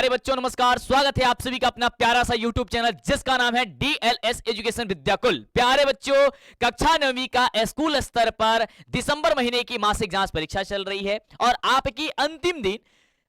प्यारे बच्चों नमस्कार, स्वागत है आप सभी का अपना प्यारा सा YouTube चैनल जिसका नाम है DLS एजुकेशन विद्याकुल। प्यारे बच्चों, कक्षा 9वीं का स्कूल स्तर पर दिसंबर महीने की मासिक जांच परीक्षा चल रही है और आपकी अंतिम दिन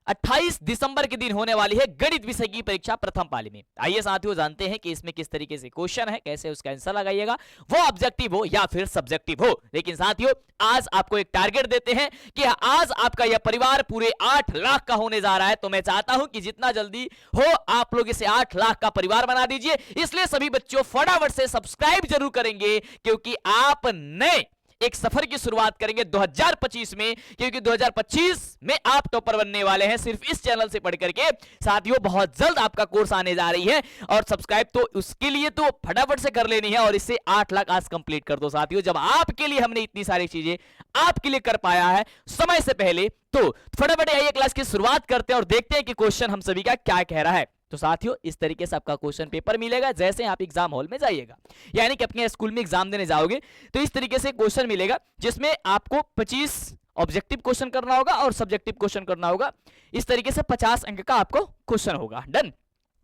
28 दिसंबर के दिन होने वाली है गणित विषय की परीक्षा प्रथम पाली में। आइए साथियों जानते हैं कि इसमें किस तरीके से क्वेश्चन है, कैसे उसका आंसर लगाइएगा, वो ऑब्जेक्टिव हो या फिर सब्जेक्टिव हो। लेकिन साथियों आज आपको एक टारगेट देते हैं कि आज आपका यह परिवार पूरे 8 लाख का होने जा रहा है, तो मैं चाहता हूं कि जितना जल्दी हो आप लोग इसे 8 लाख का परिवार बना दीजिए। इसलिए सभी बच्चों फटाफट से सब्सक्राइब जरूर करेंगे क्योंकि आप नए एक सफर की शुरुआत करेंगे 2025 में, क्योंकि 2025 में आप टॉपर बनने वाले हैं सिर्फ इस चैनल से पढ़ करके। साथियों बहुत जल्द आपका कोर्स आने जा रही है और सब्सक्राइब तो उसके लिए तो फटाफट से कर लेनी है और इससे 8 लाख आज कंप्लीट कर दो। साथियों जब आपके लिए हमने इतनी सारी चीजें आपके लिए कर पाया है समय से पहले, तो फटाफट आइए क्लास की शुरुआत करते हैं और देखते हैं कि क्वेश्चन हम सभी का क्या कह रहा है। तो साथियों इस तरीके से आपका क्वेश्चन पेपर मिलेगा जैसे आप एग्जाम हॉल में जाइएगा, यानी कि अपने स्कूल में एग्जाम देने जाओगे तो इस तरीके से क्वेश्चन मिलेगा जिसमें आपको 25 ऑब्जेक्टिव क्वेश्चन करना होगा और सब्जेक्टिव क्वेश्चन करना होगा। इस तरीके से 50 अंक का आपको क्वेश्चन होगा। डन।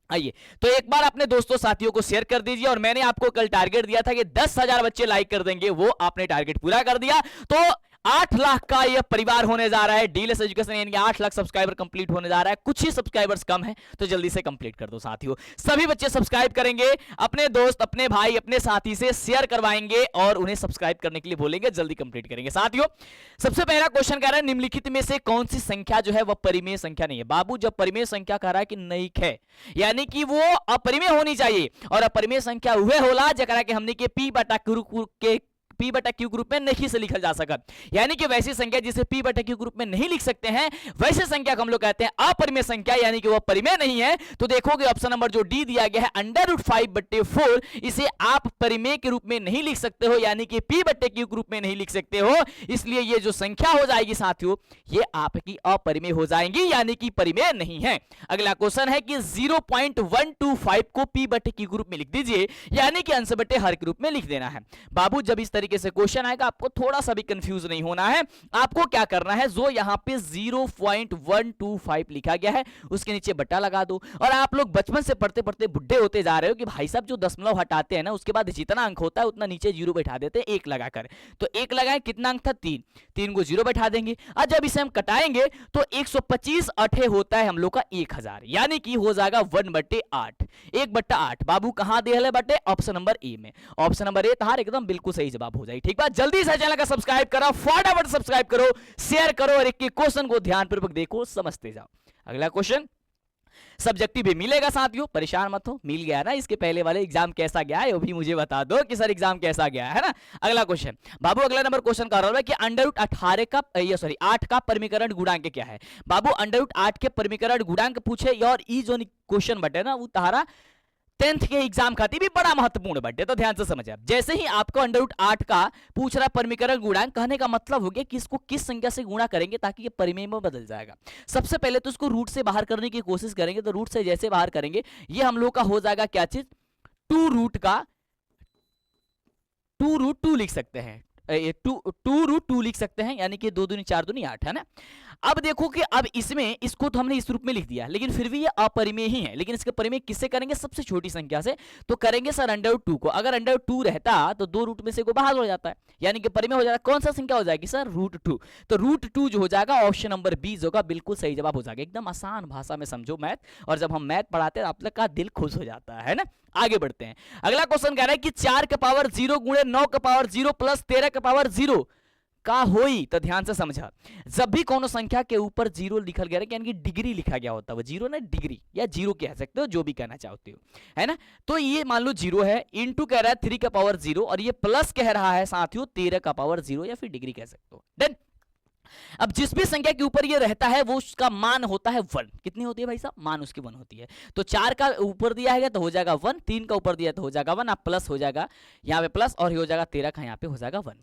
आइए तो एक बार अपने दोस्तों साथियों को शेयर कर दीजिए। और मैंने आपको कल टारगेट दिया था कि 10,000 बच्चे लाइक कर देंगे, वो आपने टारगेट पूरा कर दिया। तो 8 लाख का यह परिवार होने जा रहा है डीएलएस एजुकेशन, यानी 8 लाख सब्सक्राइबर कंप्लीट होने जा रहा है। कुछ ही सब्सक्राइबर्स कम है तो जल्दी से कंप्लीट कर दो साथियों। सभी बच्चे सब्सक्राइब करेंगे, अपने दोस्त अपने भाई अपने साथी से शेयर करवाएंगे और उन्हें सब्सक्राइब करने के लिए बोलेंगे, जल्दी कंप्लीट करेंगे। साथियों सबसे पहला क्वेश्चन कह रहा है निम्नलिखित में से कौन सी संख्या जो है वह परिमेय संख्या नहीं है। बाबू जब परिमेय संख्या कह रहा है कि नईक है, यानी कि वो अपरिमेय होनी चाहिए और अपरिमेय संख्या वह होला जकरा के हमने के P बटा Q ग्रुप में नहीं से लिखल जा सकत, यानी कि वैसी संख्या जिसे P बटा Q ग्रुप में नहीं लिख सकते हैं वैसे संख्या को हम लोग कहते हैं अपरिमेय संख्या, यानी कि वो परिमेय नहीं है। तो देखोगे ऑप्शन नंबर जो डी दिया गया है √5/4, इसे आप परिमेय के रूप में नहीं लिख सकते हो, यानी कि P बटे Q ग्रुप में नहीं लिख सकते हो। इसलिए ये जो संख्या हो जाएगी साथियों ये आपकी अपरिमेय हो जाएंगी, यानी कि परिमेय नहीं है। अगला क्वेश्चन है कि 0.125 को P बटे Q ग्रुप में लिख दीजिए, यानी कि अंश बटे हर के रूप में लिख देना है। बाबू जब इस से क्वेश्चन आएगा आपको थोड़ा सा भी कंफ्यूज नहीं होना है। आपको क्या करना है, जो यहां पे 0.125 लिखा गया है उसके नीचे बट्टा लगा दो। और आप लोग बचपन से पढ़ते पढ़ते बुढ़े होते जा रहे हो कि भाई साहब जो दशमलव हटाते हैं ना उसके बाद जितना अंक होता है उतना नीचे जीरो बैठा देते हैं 1 लगाकर। तो 1 लगाए कितना अंक था 3 को जीरो बैठा देंगे। और जब इसे हम कटाएंगे तो 125 अठे होता है हम लोग का 1000, यानी कि हो जाएगा 1/8 1/8। बाबू कहां दे है बटे ऑप्शन नंबर ए में। ऑप्शन नंबर ए तार एकदम बिल्कुल सही जवाब हो जाए। ठीक बात, जल्दी से चैनल का सब्सक्राइब करो, फटाफट सब्सक्राइब करो, शेयर करो और एक क्वेश्चन को ध्यानपूर्वक देखो समझते जाओ। अगला क्वेश्चन सब्जेक्टिव भी मिलेगा साथियों, परेशान मत हो। मिल गया ना, इसके पहले वाले एग्जाम कैसा गया है वो भी मुझे बता दो कि सर एग्जाम कैसा गया है ना। अगला क्वेश्चन बाबू, अगला नंबर क्वेश्चन कर रहा है कि √8 का परिमीकरण गुणांक क्या है। बाबू √8 के परिमीकरण गुणांक पूछे और ई जो क्वेश्चन बटे ना वो तारा 10th के एग्जाम खातिर भी बड़ा महत्वपूर्ण बटे, तो ध्यान से समझिए। जैसे ही आपको √8 का पूछ रहा परिमीकरण गुणांक, कहने का मतलब हो गया कि इसको किस संख्या से गुणा करेंगे ताकि ये परिमेय में बदल जाएगा। सबसे पहले तो इसको रूट से बाहर करने की कोशिश करेंगे, तो रूट से जैसे बाहर करेंगे ये हम लोग का हो जाएगा क्या चीज 2√2 लिख सकते हैं, 2√2 लिख सकते हैं, यानी कि 2 दूनी 4 दूनी 8 है ना। अब देखो कि अब इसमें इसको तो हमने इस रूप में लिख दिया लेकिन फिर भी ये अपरिमेय ही है। लेकिन इसके परिमेय किससे करेंगे, सबसे छोटी संख्या से। तो करेंगे सर √2 को। अगर √2 रहता तो 2 रूट में से को बाहर हो जाता है, यानी कि परिमेय हो जाता। कौन सा संख्या हो जाएगी सर √2। तो √2 जो हो जाएगा ऑप्शन नंबर बी होगा, बिल्कुल सही जवाब हो जाएगा। एकदम आसान भाषा में समझो मैथ, और जब हम मैथ पढ़ाते हैं आप लोग का दिल खुश हो जाता है ना। आगे बढ़ते हैं। अगला क्वेश्चन कह रहा है कि 4 का पावर 0 गुणे 9 का पावर 0 प्लस 13 का पावर 0 का होई। तो ध्यान से समझा, जब भी कोनो संख्या के ऊपर 0 लिखल गया यानी कि डिग्री लिखा गया होता है, वो 0 ना डिग्री या 0 कह सकते हो, जो भी कहना चाहते हो है ना। तो ये मान लो 0 है, इनटू कह रहा है 3 का पावर 0 और ये प्लस कह रहा है साथियों 13 का पावर 0 या फिर डिग्री कह सकते हो। डन। अब जिस भी संख्या के ऊपर ये रहता है वो उसका मान होता है 1। कितनी होती है भाई साहब, मान उसकी 1 होती है। तो 4 का ऊपर दिया है तो हो जाएगा 1, 3 का ऊपर दिया तो हो जाएगा 1, अब प्लस हो जाएगा यहाँ पे प्लस और हो जाएगा 13 का यहाँ पे हो जाएगा 1।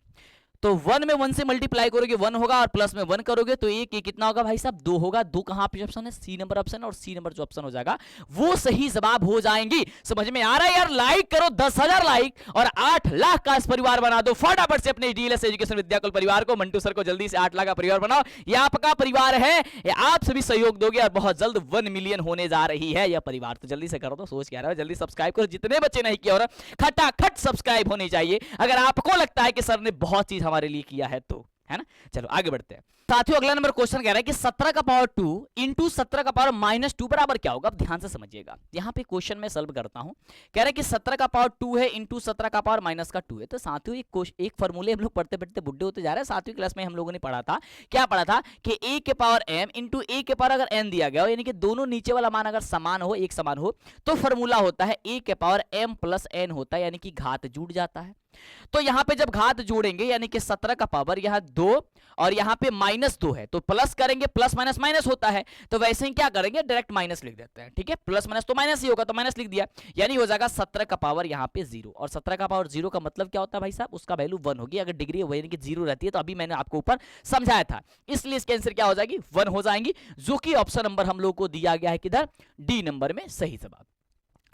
तो 1 में 1 से मल्टीप्लाई करोगे 1 होगा और प्लस में 1 करोगे तो एक ये कितना होगा भाई साहब 2 होगा। 2 कहां पे ऑप्शन है, सी नंबर ऑप्शन, और सी नंबर जो ऑप्शन हो जाएगा वो सही जवाब हो जाएंगी। समझ में आ रहा है यार? लाइक करो 10,000 लाइक और 8 लाख का इस परिवार बना दो फटाफट से अपने डीएलएस एजुकेशन विद्याकुल परिवार को। मंटू सर को जल्दी से 8 लाख का परिवार बनाओ, ये आपका परिवार है, ये आप सभी सहयोग दोगे और बहुत जल्द 1 मिलियन होने जा रही है यह परिवार। तो जल्दी से करो, तो सोच क्या रहा है, जल्दी सब्सक्राइब करो, जितने बच्चे नहीं किया और खटाखट सब्सक्राइब होनी चाहिए अगर आपको लगता है कि सर ने बहुत चीज हमारे लिए किया है तो, है ना। चलो आगे बढ़ते हैं साथियों। अगला नंबर क्वेश्चन कह रहा है कि 17 का पावर 2 इंटू 17 का पावर -2 बराबर क्या होगा। अब ध्यान से समझिएगा, यहां पे क्वेश्चन में सॉल्व करता हूं। कह रहा है कि 17 का पावर 2 है इंटू 17 का पावर -2 है। तो साथियों एक फॉर्मूले हम लोग पढ़ते पढ़ते बुड्ढे होते जा रहे हैं। 7वीं क्लास में हम लोगों ने पढ़ा था, क्या पढ़ा था कि a के पावर m इंटू a के पावर अगर n दिया गया हो, यानी कि दोनों नीचे वाला मान अगर समान हो, एक समान हो, तो फॉर्मूला होता है a के पावर m प्लस n होता है, यानी कि घात जुड़ जाता है। तो यहां पे जब घात जोड़ेंगे यानी कि 17 का पावर यहां 2 और यहां पे -2 है, तो प्लस करेंगे, प्लस माइनस माइनस होता है, तो वैसे ही क्या करेंगे डायरेक्ट माइनस लिख देते हैं। ठीक है, प्लस माइनस तो माइनस ही होगा, तो माइनस लिख दिया, यानी हो जाएगा 17 का पावर यहां पे 0। और 17 का पावर 0 का मतलब क्या होता है भाई साहब, उसका वैल्यू 1 होगी। अगर डिग्री यानी कि 0 रहती है तो अभी मैंने आपको ऊपर समझाया था, इसलिए इसके आंसर क्या हो जाएगी 1 हो जाएंगी, जो कि ऑप्शन नंबर हम लोग को दिया गया है किधर, डी नंबर में सही जवाब।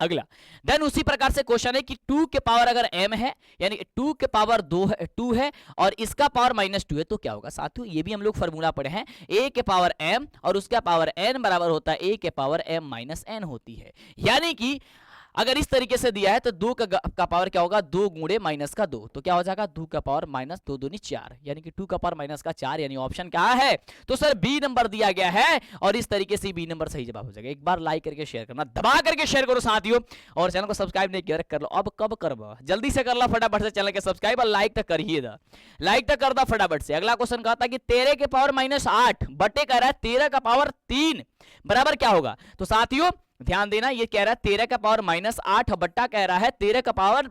अगला देन उसी प्रकार से क्वेश्चन है कि 2 के पावर अगर m है, यानी 2 के पावर 2 है और इसका पावर -2 है, तो क्या होगा साथियों, ये भी हम लोग फॉर्मूला पढ़े हैं, a के पावर m और उसका पावर n बराबर होता है a के पावर m माइनस n होती है। यानी कि अगर इस तरीके से दिया है तो 2 का पावर क्या होगा, 2 गुणे -2, तो क्या हो जाएगा 2 का पावर -2 दूनी 4, यानी कि 2 का पावर -4, यानी ऑप्शन क्या है, तो सर बी नंबर दिया गया है। और इस तरीके से बी नंबर सही जवाब हो जाएगा। एक बार लाइक करके शेयर करना, दबा करके शेयर करो साथियों, और चैनल को सब्सक्राइब नहीं किया कर लो। अब कब करबा, जल्दी से कर लो फटाफट से चैनल के सब्सक्राइब और लाइक तक करिए दा, लाइक तक कर दो फटाफट से। अगला क्वेश्चन कहता है कि 13 के पावर -8 बटे कह रहा है 13 का पावर 3 बराबर क्या होगा। तो साथियों ध्यान देना, ये कह रहा है 13 का पावर -8 बट्टा कह रहा है 13 का पावर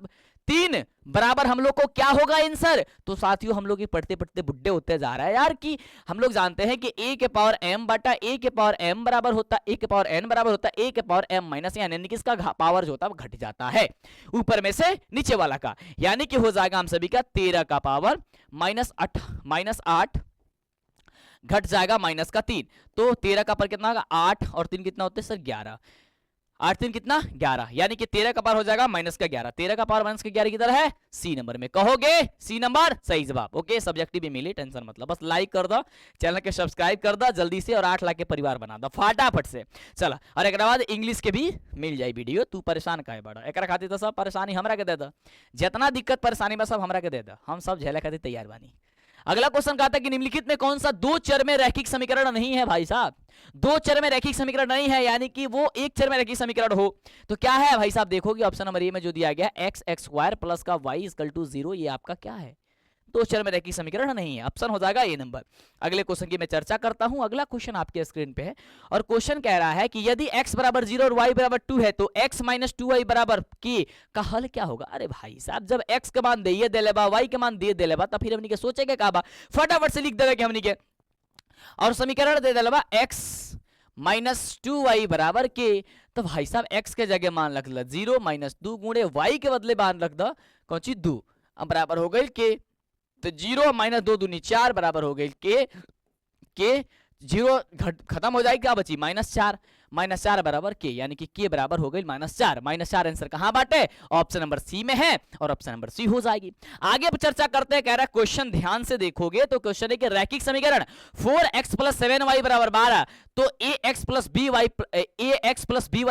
3 बराबर हम लोग को क्या होगा आंसर। तो साथियों हम लोग ये पढ़ते पढ़ते बुड्ढे होते जा रहा है यार, कि हम लोग जानते हैं कि a के पावर m बटा a के पावर m बराबर होता है a के पावर n बराबर होता है a के पावर m माइनस, यानी कि इसका पावर जो होता है वो घट जाता है ऊपर में से नीचे वाला का, यानी कि हो जाएगा हम सभी का 13 का पावर -8 घट जाएगा -3, तो 13 का पर कितना होगा 8 और 3 कितना होते हैं सर 11, 8 3 कितना 11, यानी कि 13 का पावर हो जाएगा -11। 13 का पावर -11 किधर है, सी नंबर में, कहोगे सी नंबर सही जवाब। ओके, सब्जेक्टिव भी मिली, टेंशन मतलब, बस लाइक कर दो, चैनल के सब्सक्राइब कर दो जल्दी से और 8 लाख के परिवार बना दो फटाफट से। चला, और एक बाद इंग्लिश के भी मिल जाए वीडियो, तू परेशान काहे बड़ा, एक खातिर तो सब परेशानी हमरा के दे दो, जितना दिक्कत परेशानी बस सब हमरा के दे दो, हम सब झेले खातिर तैयार बानी। अगला क्वेश्चन कहता है कि निम्नलिखित में कौन सा 2 चर में रैखिक समीकरण नहीं है। भाई साहब 2 चर में रैखिक समीकरण नहीं है, यानी कि वो एक चर में रैखिक समीकरण हो, तो क्या है भाई साहब, देखोगे ऑप्शन नंबर ए में जो दिया गया x² प्लस का y = 0, ये आपका क्या है, 2 चर में रैखिक समीकरण नहीं है, ऑप्शन हो जाएगा ए नंबर। अगले क्वेश्चन की मैं चर्चा करता हूं। अगला क्वेश्चन आपके स्क्रीन पे है और क्वेश्चन कह रहा है कि यदि x बराबर 0 और y बराबर 2 है तो x - 2y बराबर k का हल क्या होगा। अरे भाई साहब जब x का मान दे देले बा, y का मान दे देले बा, तब फिर हमनी के सोचेगे का बा, फटाफट से लिख देगा कि हमनी के, और समीकरण दे देले बा x - 2y बराबर k, तो भाई साहब x के जगह मान रख लो 0 - 2 गुणे y के बदले मान रख दो कौन चीज 2, अब बराबर हो गई k, तो 0 - 2 दूनी 4 बराबर हो गई के 0 खत्म हो जाएगी, क्या बची -4 बराबर के, यानी कि के बराबर हो गई -4 आंसर कहां बाटे, ऑप्शन नंबर सी में है, और ऑप्शन नंबर सी हो जाएगी। आगे चर्चा करते हैं, कह रहा है क्वेश्चन ध्यान से देखोगे तो क्वेश्चन है कि रैखिक समीकरण 4x + 7y = 12, तो ax + by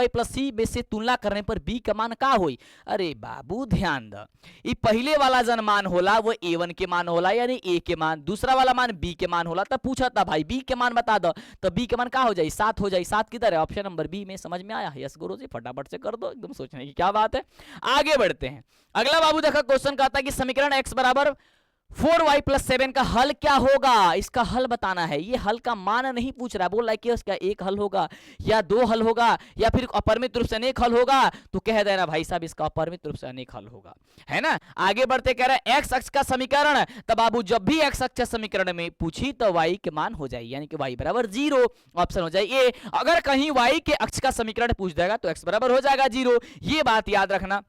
+ c में से तुलना करने पर b का मान का होई। अरे बाबू ध्यान द, ये पहले वाला जन मान होला वो a1 के मान होला, यानी a के मान, दूसरा वाला मान b के मान होला, तब पूछा था भाई b के मान बता दो, तो b के मान का हो जाए 7 हो जाए, 7 किधर है, ऑप्शन नंबर बी में। समझ में आया, यस गुरु जी फटाफट से कर दो, एकदम सोचने की क्या बात है। आगे बढ़ते हैं, अगला बाबू देखा क्वेश्चन कहता है कि समीकरण x बराबर 4y + 7 का हल क्या होगा, इसका हल बताना है। ये हल का मान नहीं पूछ रहा, बोल रहा है कि उसका एक हल होगा या 2 हल होगा या फिर अपरिमित रूप से अनेक हल होगा, तो कह देना भाई साहब इसका अपरिमित रूप से अनेक हल होगा, है ना। आगे बढ़ते कह रहा है एक्स अक्ष का समीकरण, तब बाबू जब भी एक्स अक्ष समीकरण में पूछी तो y के मान हो जाए, यानी कि y बराबर 0, ऑप्शन हो जाए ए। अगर कहीं y के अक्ष का समीकरण पूछ देगा तो x बराबर हो जाएगा 0, ये बात याद रखना।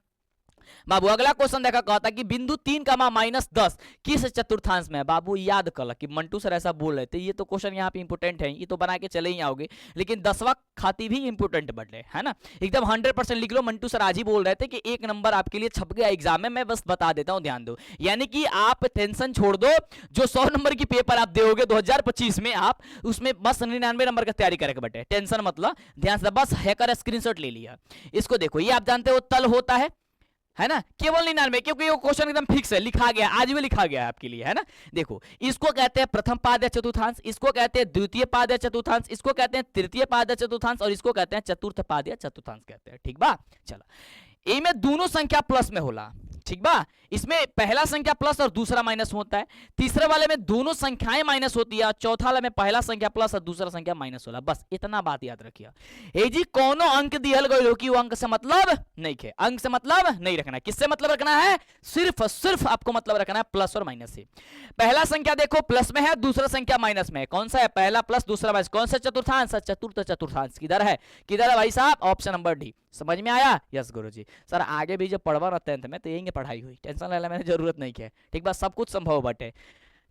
बाबू अगला क्वेश्चन देखा, कहता कि बिंदु 3 का -10 किस चतुर्थांश में है। बाबू याद कर कि मंटू सर ऐसा बोल रहे थे, ये तो क्वेश्चन यहाँ पे इंपोर्टेंट है, ये तो बना के चले ही आओगे, लेकिन 10वां खाती भी इंपोर्टेंट बढ़े, है ना, एकदम 100% लिख लो। मंटू सर आज ही बोल रहे थे कि 1 नंबर आपके लिए छप गया एग्जाम में, मैं बस बता देता हूं, ध्यान दो। यानी कि आप टेंशन छोड़ दो, जो 100 नंबर की पेपर आप दोगे 2025 में, आप उसमें बस 99 नंबर का तैयारी करके बैठे, टेंशन मतलब, ध्यान से बस हैकर स्क्रीनशॉट ले लिया। इसको देखो, ये आप जानते हो तल होता है ना, केवल 99, क्योंकि ये क्वेश्चन एकदम फिक्स है, लिखा गया, आज भी लिखा गया है आपके लिए, है ना। देखो, इसको कहते हैं प्रथम पाद या चतुर्थांश, इसको कहते हैं द्वितीय पाद या चतुर्थांश, इसको कहते हैं तृतीय पाद या चतुर्थांश, और इसको कहते हैं चतुर्थ पाद या चतुर्थांश कहते हैं, ठीक बा। चलो, ए में दोनों संख्या प्लस में होला, ठीक बा। इसमें पहला संख्या प्लस और दूसरा माइनस होता है, तीसरे वाले में दोनों संख्याएं माइनस होती है, और चौथा वाले में पहला संख्या प्लस और दूसरा संख्या माइनस होला। बस इतना बात याद रखिए। ए जी कोनो अंक दिहल गई हो कि वो अंक से मतलब नहीं है, अंक से मतलब नहीं रखना है, किससे मतलब रखना है, सिर्फ आपको मतलब रखना है प्लस और माइनस से। पहला संख्या देखो प्लस में है, दूसरा संख्या माइनस में है, कौन सा है, पहला प्लस दूसरा माइनस, कौन सा चतुर्थांश, चतुर्थ चतुर्थांश। किधर है, किधर है भाई साहब, ऑप्शन नंबर डी। समझ में आया, यस गुरुजी। सर आगे भी जब पढ़वा ना 10th में तो यही पढ़ाई हुई, टेंशन लेने में जरूरत नहीं है, ठीक बात, सब कुछ संभव बटे।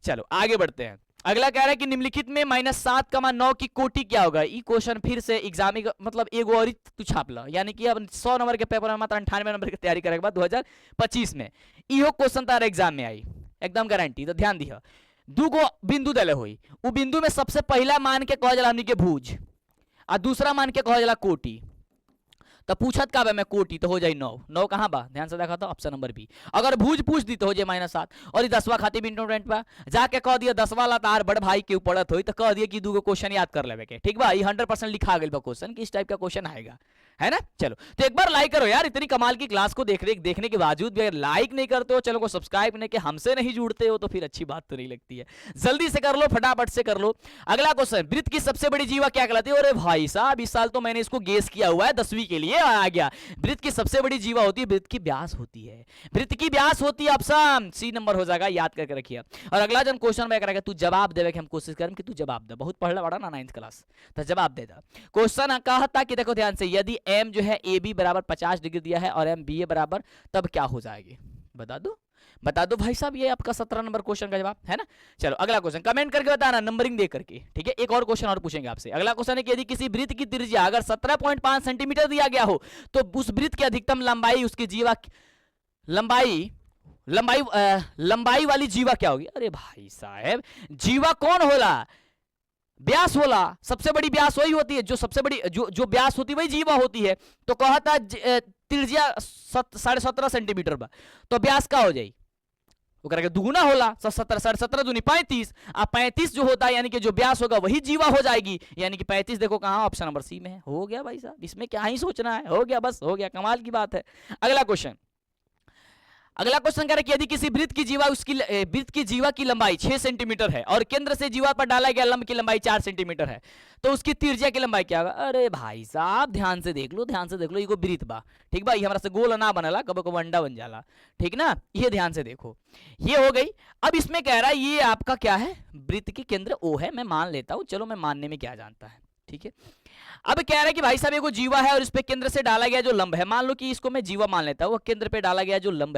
चलो आगे बढ़ते हैं। अगला कह रहा है कि निम्नलिखित में -7,9 की कोटि क्या होगा। ये क्वेश्चन फिर से एग्जाम मतलब एगो और तू छाप ला, यानी कि अब 100 नंबर के पेपर में मात्र 98 नंबर की तैयारी करेगा बाद 2025 में इहो क्वेश्चन तारा एग्जाम में आई, एकदम गारंटी। तो ध्यान दिया, दूगो बिंदु दले हुई, वो बिंदु में सबसे पहला मान के कह जला हमनी के भुज, और दूसरा मान के कह जला कोटि। तो पूछत का मैं कोटि, तो हो जाए 9 कहां बा, ध्यान से देखा, तो ऑप्शन नंबर बी। अगर भुज पूछ दी तो हो जाए -7, और 10वां खाती भी इंपोर्टेंट बा, जाके कह दिया 10वां ला तार बड़ भाई के पड़त होई, तो कह दिया कि दूगो क्वेश्चन याद कर लेवे के, ठीक बा। ये 100% लिखा गया बा क्वेश्चन कि इस टाइप का क्वेश्चन आएगा, है ना। चलो तो एक बार लाइक करो यार, इतनी कमाल की क्लास को देखने के बावजूद भी अगर लाइक नहीं करते हो, चलो को सब्सक्राइब नहीं, कि हमसे नहीं जुड़ते हो, तो फिर अच्छी बात तो नहीं लगती है। जल्दी से कर लो, फटाफट से कर लो। अगला क्वेश्चन, वृत्त की सबसे बड़ी जीवा क्या कहलाती है। अरे भाई साहब, इस साल तो मैंने इसको गेस किया हुआ है, 10वीं के लिए आ गया। वृत्त की सबसे बड़ी जीवा होती है, वृत्त की व्यास होती है, वृत्त की व्यास होती है, ऑप्शन सी नंबर हो जाएगा, याद करके रखिए। और अगला जन क्वेश्चन में करेगा, तू जवाब देवे, हम कोशिश करें कि तू जवाब दे, बहुत पढ़ला बड़ा ना 9th क्लास, तो जवाब दे दा। क्वेश्चन कहता कि देखो ध्यान से, यदि एम जो है ए बी बराबर 50 डिग्री दिया है और एम बी ए बराबर, तब क्या हो जाएगी, बता दो भाई साहब। ये आपका 17 नंबर क्वेश्चन का जवाब है ना। चलो अगला क्वेश्चन कमेंट करके बताना, नंबरिंग दे करके, ठीक है। एक और क्वेश्चन और पूछेंगे आपसे। अगला क्वेश्चन है कि यदि किसी वृत्त की त्रिज्या अगर 17.5 सेंटीमीटर दिया गया हो, तो उस वृत्त की अधिकतम लंबाई, उसकी जीवा लंबाई वाली जीवा क्या होगी। अरे भाई साहब, जीवा कौन होला, व्यास होला, सबसे बड़ी व्यास वही होती है, जो सबसे बड़ी जो व्यास होती है वही जीवा होती है। तो कहता त्रिज्या 17.5 सेंटीमीटर बा, तो व्यास का हो जाए, वो दुगुना होला, 17 17 दूनी 35, अब 35 जो होता है यानी कि जो व्यास होगा वही जीवा हो जाएगी, यानी कि 35 देखो कहां, ऑप्शन नंबर सी में है। हो गया भाई साहब, इसमें क्या ही सोचना है, हो गया, बस हो गया, कमाल की बात है। अगला क्वेश्चन कह रहा है कि यदि किसी वृत्त की जीवा की लंबाई 6 सेंटीमीटर है और केंद्र से जीवा पर डाला गया लंब की लंबाई 4 सेंटीमीटर है, तो उसकी त्रिज्या की लंबाई क्या होगा। अरे भाई साहब, ध्यान से देख लो, ये वृत्त बा, ठीक बा, ये हमारा से गोल ना बनला, कबो कबो अंडा बन जाला, ठीक ना। ये ध्यान से देखो, ये हो गई। अब इसमें कह रहा है ये आपका क्या है, वृत्त की केंद्र ओ है, मैं मान लेता हूं, चलो मैं मानने में क्या जानता है, ठीक है। अब कह रहा है कि भाई साहब एगो जीवा है और इस पे केंद्र से डाला गया जो लंब है, मान लो कि इसको मैं जीवा मान लेता हूं, वो केंद्र पे डाला गया जो लंब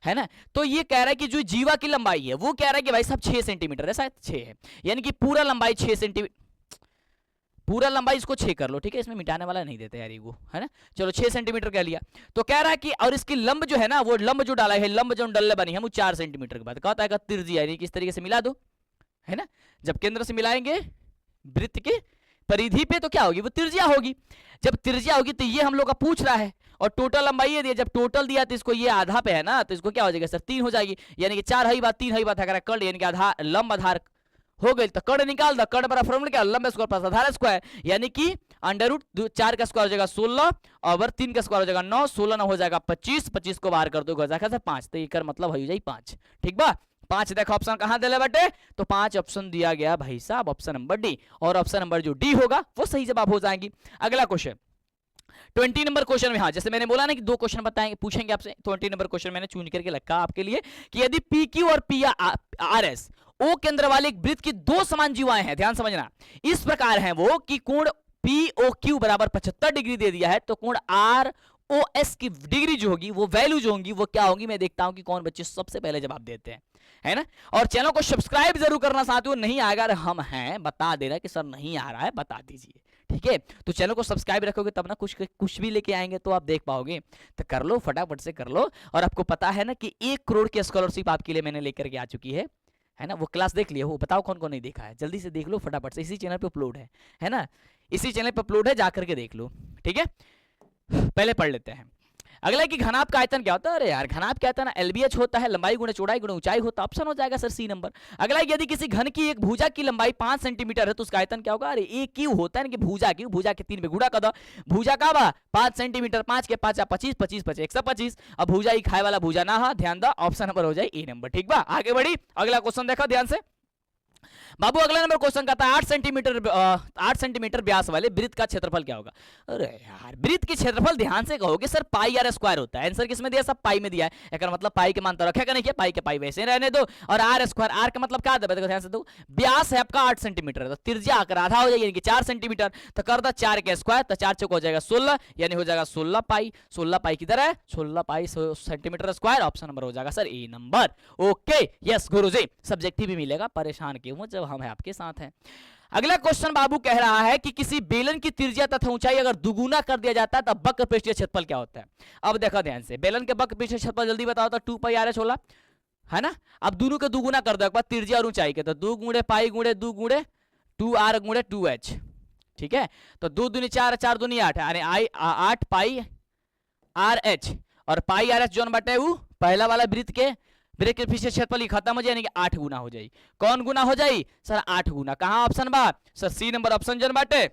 है ना। तो ये कह रहा है कि जो जीवा की लंबाई है वो कह रहा है कि भाई साहब 6 सेंटीमीटर है, शायद 6 है, यानी कि पूरा लंबाई 6 सेंटीमीटर, पूरा लंबाई इसको 6 कर लो, ठीक है, इसमें मिटाने वाला नहीं देते यार वो, है ना। चलो 6 सेंटीमीटर कह लिया। तो कह रहा है कि और इसकी लंब जो है ना, वो लंब जो डाला है, लंब जो डल्ले बनी है वो 4 सेंटीमीटर के बाद, कहता है त्रिज्या यानी कि इस तरीके से मिला दो, है ना। जब केंद्र से मिलाएंगे वृत्त के परिधि पे तो क्या होगी, वो त्रिज्या होगी। जब त्रिज्या होगी तो ये हम लोग का पूछ रहा है, और टोटल लंबाई ये दिया, जब टोटल दिया तो इसको ये आधा पे है ना, तो इसको क्या हो जाएगा सर, 3 हो जाएगी, यानी कि 4 है बात 3 है बात, अगर कर्ण यानी कि आधार लंब आधार हो गई, तो कर्ण निकाल दो, कर्ण बड़ा फॉर्मूला क्या, लंब स्क्वायर प्लस आधार स्क्वायर, यानी कि √4 का स्क्वायर हो जाएगा 16 और 3 का स्क्वायर हो जाएगा 9, 16 9 हो जाएगा 25, 25 को बाहर कर दो, हो जाएगा 5, तो ये मतलब हो जाए 5, ठीक बा। 5 देखो ऑप्शन कहां दिले बटे, तो 5 ऑप्शन दिया गया भाई साहब, ऑप्शन नंबर डी, और ऑप्शन नंबर जो डी होगा वो सही जवाब हो जाएंगी। अगला क्वेश्चन 20 नंबर क्वेश्चन में, हाँ जैसे मैंने बोला ना कि 2 क्वेश्चन बताएंगे, पूछेंगे आपसे, 20 नंबर क्वेश्चन मैंने चुन करके रखा आपके लिए कि यदि पी क्यू और पी आर एस ओ केंद्र वाले एक वृत्त की 2 समान जीवाएं हैं, ध्यान समझना, इस प्रकार हैं वो कि कोण पी ओ क्यू बराबर 75 डिग्री दे दिया है, तो कोण आर OS की डिग्री जो होगी, वो वैल्यू जो होगी, वो क्या होगी, मैं देखता हूं कि कौन बच्चे सबसे पहले जवाब देते हैं, है ना। और चैनल को सब्सक्राइब जरूर करना साथियों, नहीं आएगा, अगर हम हैं बता दे रहा है कि सर नहीं आ रहा है, बता दीजिए, ठीक है। तो चैनल को सब्सक्राइब रखोगे तब ना कुछ भी लेके आएंगे तो आप देख पाओगे, तो कर लो, फटाफट से कर लो। और आपको पता है ना कि 1 करोड़ की स्कॉलरशिप आपके लिए मैंने लेकर के आ चुकी है ना। वो क्लास देख लिया, वो बताओ कौन कौन नहीं देखा है, जल्दी से देख लो फटाफट से, इसी चैनल पे अपलोड है ना, इसी चैनल पे अपलोड है, जाकर के देख लो, ठीक है। पहले पढ़ लेते हैं। अगला कि घनाभ का आयतन क्या होता है, अरे यार घनाभ क्या होता है ना, LBH होता है, लंबाई गुणे चौड़ाई गुणे ऊंचाई होता है, ऑप्शन हो जाएगा सर सी नंबर। अगला यदि किसी घन की एक भुजा की लंबाई 5 सेंटीमीटर है तो उसका आयतन क्या होगा, अरे एक क्यू होता है ना कि भुजा क्यू, भुजा के 3 में गुणा कर दो, भुजा का बा 5 सेंटीमीटर, 5 के 5 25 25 25 125। अब भुजा ही खाए वाला भुजा ना हा, ध्यान दो, ऑप्शन नंबर हो जाए ए नंबर, ठीक बा। आगे बढ़ी, अगला क्वेश्चन देखो ध्यान से बाबू। अगला नंबर क्वेश्चन कहता है 8 सेंटीमीटर व्यास वाले वृत्त का क्षेत्रफल क्या होगा। अरे यार वृत्त की क्षेत्रफल ध्यान से कहोगे सर पाई आर स्क्वायर होता है, आंसर किस में दिया, सब पाई में दिया है, एक मतलब पाई के मान तो रखेगा नहीं, पाई के पाई वैसे रहने दो। और आर स्क्वायर, आर का मतलब क्या है, देखो ध्यान से दो, व्यास है आपका 8 सेंटीमीटर, तो त्रिज्या आकर आधा हो जाएगी यानी कि 4 सेंटीमीटर, तो कर दो 4 के स्क्वायर, तो 4 चौक हो जाएगा 16, यानी हो जाएगा 16 पाई। 16 पाई किधर है, 16 पाई सेंटीमीटर स्क्वायर, ऑप्शन नंबर हो जाएगा सर ए नंबर। ओके यस गुरुजी, सब्जेक्टिव भी मिलेगा, परेशान क्यों हो जब हम है आपके साथ हैं। अगला क्वेश्चन बाबू कह रहा है कि किसी बेलन की त्रिज्या तथा ऊंचाई अगर दुगुना कर दिया जाता है तब वक्र पृष्ठीय क्षेत्रफल क्या होता है। अब देखो ध्यान से, बेलन के वक्र पृष्ठीय क्षेत्रफल जल्दी बताओ तो 2 पाई आर होला, है ना। अब दोनों के दुगुना कर दो एक बार, त्रिज्या और ऊंचाई के, तो 2 गुणे पाई गुणे 2 गुणे 2r गुणे 2h, ठीक है। तो 2 दूनी 4, 4 दूनी 8, यानी 8 पाई आर एच, और पाई आर एच जोन बटे वो पहला वाला वृत्त के पीछे क्षेत्रफल खत्म हो जाए, यानी कि 8 गुना हो जाए। कौन गुना हो जाए सर, 8 गुना। कहां ऑप्शन बा सर, सी नंबर ऑप्शन जन बाटे,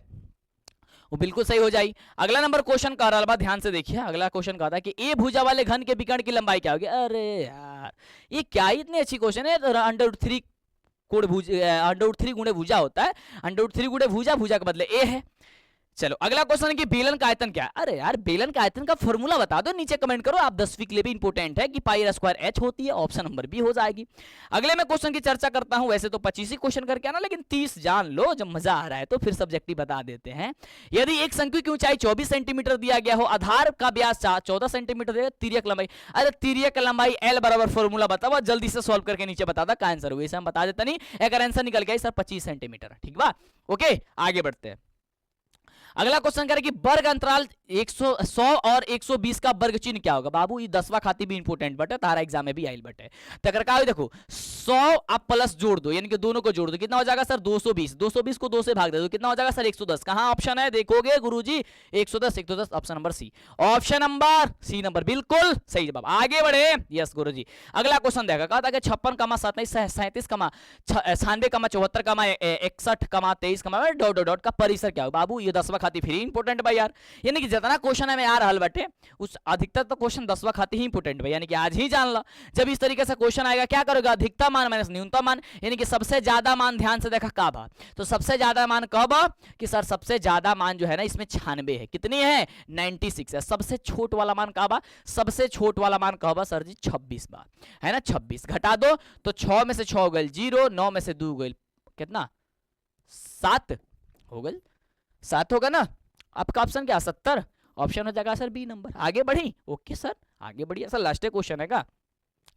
वो बिल्कुल सही हो जाए। अगला नंबर क्वेश्चन का रहा ध्यान से देखिए, अगला क्वेश्चन कहता है कि ए भुजा वाले घन के विकर्ण की लंबाई क्या होगी। अरे यार ये क्या इतनी अच्छी क्वेश्चन है, √3 √3 गुणे भुजा होता है, √3 गुणे भुजा, भुजा के बदले ए है। चलो अगला क्वेश्चन है कि बेलन का आयतन क्या है। अरे यार बेलन का आयतन का फॉर्मूला बता दो, नीचे कमेंट करो, आप 10वीं के लिए भी इंपोर्टेंट है कि पाई आर स्क्वायर एच होती है, ऑप्शन नंबर बी हो जाएगी। अगले में क्वेश्चन की चर्चा करता हूं, वैसे तो 25 ही क्वेश्चन करके आना, लेकिन 30 जान लो, जब मजा आ रहा है तो फिर सब्जेक्टिव बता देते हैं। यदि एक शंकु की ऊंचाई 24 सेंटीमीटर दिया गया हो, आधार का व्यास 14 सेंटीमीटर है, तिर्यक लंबाई, अरे तिर्यक लंबाई एल बराबर फॉर्मूला बताओ, जल्दी से सॉल्व करके नीचे बता का आंसर हुआ, इसे हम बता देता नहीं, अगर आंसर निकल गया सर 25 सेंटीमीटर, ठीक बा। ओके आगे बढ़ते हैं। अगला क्वेश्चन कह रहा है कि वर्ग अंतराल 100 और 120 का वर्ग चिन्ह क्या होगा। बाबू ये 10वां खाती भी इंपोर्टेंट बटे, तारा एग्जाम में भी आइल बटे। तकर का देखो 100 आप प्लस जोड़ दो, यानी कि दोनों को जोड़ दो, कितना हो जाएगा सर 220, 220 को 2 से भाग दे दो, कितना हो जाएगा सर 110। कहां ऑप्शन है देखोगे गुरुजी, 110 110, option number C, option number C number बिल्कुल सही जवाब। आगे बढ़े, यस गुरुजी। अगला क्वेश्चन देखा, कहा था कि 56, 37, 96, 74, 61, 23 डॉट का परिसर क्या हो। बाबू ये 10वां खाती फिर इंपोर्टेंट भाई यार, यानी कि जितना क्वेश्चन है मैं आ रहल बटे उस अधिकतर तो क्वेश्चन 10वां खाती ही इंपोर्टेंट भाई, यानी कि आज ही जान लो। जब इस तरीके से क्वेश्चन आएगा क्या करोगे, अधिकतम मान माइनस न्यूनतम मान, यानी कि सबसे ज्यादा मान ध्यान से देखा का बा, तो सबसे ज्यादा मान कब कि सर सबसे ज्यादा मान जो है ना इसमें 96 है, कितनी है 96 है। सबसे छोट वाला मान का बा, सबसे छोट वाला मान कब सर जी 26 बा, है ना। 26 घटा दो तो 6 में से 6 गल 0, 9 में से 2 गल कितना 7 हो गल, 7 होगा ना। आपका ऑप्शन क्या 70, ऑप्शन हो जाएगा सर बी नंबर। आगे बढ़ी, ओके सर आगे बढ़िए सर, लास्ट क्वेश्चन है का,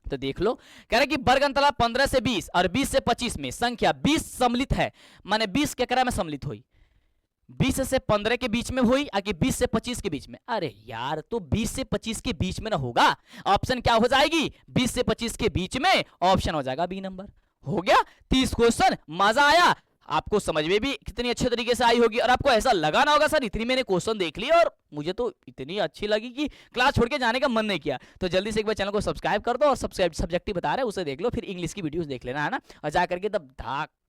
तो देख लो। कह रहे कि वर्ग अंतराल 15 से 20 और 20 से 25 में संख्या 20 सम्मिलित है, माने 20 केकरा में सम्मिलित हुई, 20 से 15 के बीच में हुई आकि 20 से 25 के बीच में। अरे यार तो 20 से 25 के बीच में ना होगा, ऑप्शन क्या हो जाएगी 20 से 25 के बीच में, ऑप्शन हो जाएगा बी नंबर। हो गया 30 क्वेश्चन, मजा आया आपको, समझ में भी कितनी अच्छे तरीके से आई होगी, और आपको ऐसा लगा ना होगा सर इतनी मैंने क्वेश्चन देख ली और मुझे तो इतनी अच्छी लगी कि क्लास छोड़ के जाने का मन नहीं किया। तो जल्दी से एक बार चैनल को सब्सक्राइब कर दो, और सब्जेक्टिव बता रहे हैं उसे देख लो, फिर इंग्लिश की वीडियोस देख लेना, है ना, और जा करके तब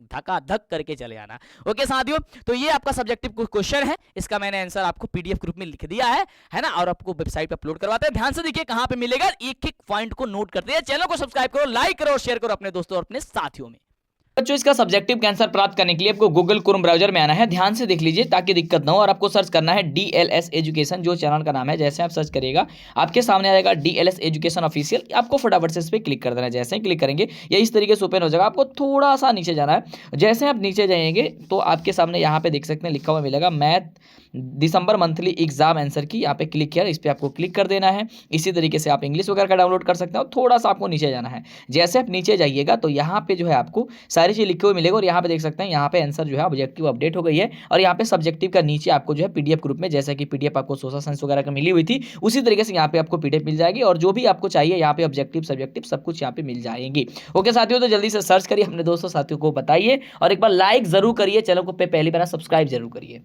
धक्का धक करके चले आना। ओके साथियों, तो ये आपका सब्जेक्टिव क्वेश्चन है, इसका मैंने आंसर आपको पीडीएफ ग्रुप में लिख दिया है ना, और आपको वेबसाइट पर अपलोड करवाते हैं। ध्यान से देखिए कहां पर मिलेगा, एक एक पॉइंट को नोट करते हैं। चैनल को सब्सक्राइब करो, लाइक करो, शेयर करो अपने दोस्तों और अपने साथियों में। बच्चों इसका सब्जेक्टिव का आंसर प्राप्त करने के लिए आपको गूगल क्रोम ब्राउजर में आना है। ध्यान से देख लीजिए ताकि दिक्कत ना हो, और आपको सर्च करना है DLS एजुकेशन, जो चैनल का नाम है। जैसे आप सर्च करिएगा आपके सामने आ जाएगा DLS एजुकेशन ऑफिशियल। आपको फटाफट से इस पर क्लिक कर देना है। जैसे ही क्लिक करेंगे ये इस तरीके से ओपन हो जाएगा। आपको थोड़ा सा नीचे जाना है। जैसे आप नीचे जाएंगे तो आपके सामने यहाँ पे देख सकते हैं लिखा हुआ मिलेगा मैथ दिसंबर मंथली एग्जाम आंसर की। यहाँ पे क्लिक किया, इस पर आपको क्लिक कर देना है। इसी तरीके से आप इंग्लिश वगैरह का डाउनलोड कर सकते हो। थोड़ा सा आपको नीचे जाना है। जैसे आप नीचे जाइएगा तो यहाँ पे जो है आपको सारी चीज लिखे हुए मिलेगा, और यहाँ पे देख सकते हैं यहाँ पे आंसर जो है ऑब्जेक्टिव अपडेट हो गई है। और यहाँ पे सब्जेक्टिव का नीचे आपको जो है PDF ग्रुप में, जैसा कि PDF आपको सोशल साइंस वगैरह का मिली हुई थी, उसी तरीके से यहाँ पे आपको PDF मिल जाएगी। और जो भी आपको चाहिए यहाँ पे ऑब्जेक्टिव सब्जेक्टिव सब कुछ यहाँ पे मिल जाएंगी। ओके साथियों, तो जल्दी से सर्च करिए, अपने दोस्तों साथियों को बताइए, और एक बार लाइक जरूर करिए, चैनल को पहली बार सब्सक्राइब जरूर करिए।